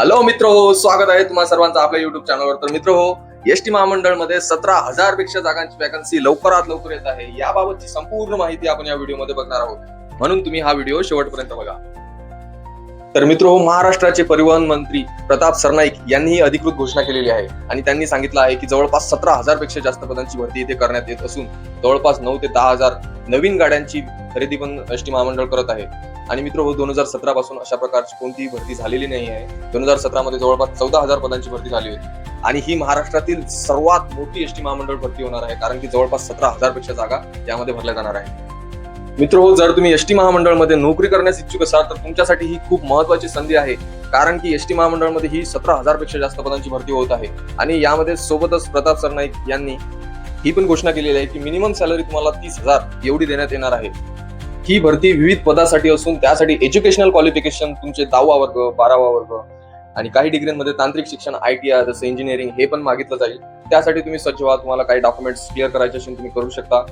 Hello मित्र हो, स्वागत आहे तुम्हा सर्वांचं आपल्या युट्यूब चॅनलवर. तर मित्र हो, एसटी महामंडळ मध्ये 17,000 पेक्षा जागांची वॅकन्सी लवकरात लवकर येत आहे. याबाबतची संपूर्ण माहिती आपण या व्हिडिओमध्ये बघणार आहोत, म्हणून तुम्ही हा व्हिडिओ शेवटपर्यंत बघा. तर मित्र हो, महाराष्ट्राचे परिवहन मंत्री प्रताप सरनाईक यांनी ही अधिकृत घोषणा केलेली आहे आणि त्यांनी सांगितलं आहे की जवळपास 17,000 पेक्षा जास्त पदांची भरती इथे करण्यात येत असून जवळपास 9 ते 10,000 नवीन गाड्यांची खरेदी पण एसटी महामंडळ करत आहे. आणि मित्र हो, 2017 पासून अशा प्रकारची कोणतीही भरती झालेली नाही आहे. 2017 मध्ये जवळपास 14,000 पदांची भरती झाली होती आणि ही महाराष्ट्रातील सर्वात मोठी एसटी महामंडळ भरती होणार आहे, कारण की जवळपास 17,000 पेक्षा जागा यामध्ये भरल्या जाणार आहे. मित्र हो, जर तुम्ही एसटी महामंडळमध्ये नोकरी करण्यास इच्छुक असाल तर तुमच्यासाठी ही खूप महत्वाची संधी आहे, कारण की एसटी महामंडळमध्ये ही 17,000 पेक्षा जास्त पदांची भरती होत आहे. आणि यामध्ये सोबतच प्रताप सरनाईक यांनी ही पण घोषणा केलेली आहे की मिनिमम सॅलरी तुम्हाला 30,000 एवढी देण्यात येणार आहे. ही भरती विविध पदासाठी असून त्यासाठी एज्युकेशनल क्वालिफिकेशन तुमचे 10वा वर्ग, 12वा वर्ग आणि काही डिग्रीमध्ये तांत्रिक शिक्षण, ITI जसं इंजिनिअरिंग हे पण मागितलं जाईल. त्यासाठी तुम्ही सज्ज व्हा. तुम्हाला काही डॉक्युमेंट्स क्लिअर करायचे असेल तुम्ही करू शकता.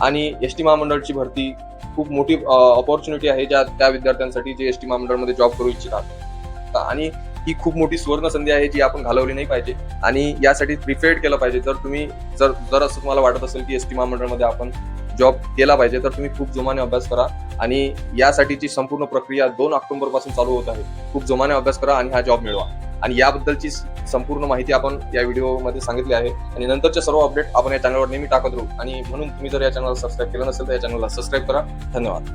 आणि एसटी महामंडळची भरती खूप मोठी ऑपॉर्च्युनिटी आहे ज्या त्या विद्यार्थ्यांसाठी जे एसटी महामंडळमध्ये जॉब करू इच्छितात. आणि ही खूप मोठी सुवर्ण संधी आहे जी आपण घालवली नाही पाहिजे आणि यासाठी प्रिपेअर्ड केलं पाहिजे. जर असं तुम्हाला वाटत असेल की एसटी महामंडळमध्ये आपण जॉब केला पाहिजे तर तुम्ही खूप जोमाने अभ्यास करा आणि यासाठीची संपूर्ण प्रक्रिया 2 ऑक्टोबर पासून चालू होत आहे. खूप जोमाने अभ्यास करा आणि हा जॉब मिळवा. आणि याबद्दलची संपूर्ण माहिती आपण या व्हिडिओमध्ये सांगितली आहे आणि नंतरचे सर्व अपडेट आपण या चॅनलवर नेहमी टाकत राहू. आणि म्हणून तुम्ही जर या चॅनलला सबस्क्राईब केलं नसेल तर या चॅनलला सबस्क्राईब करा. धन्यवाद.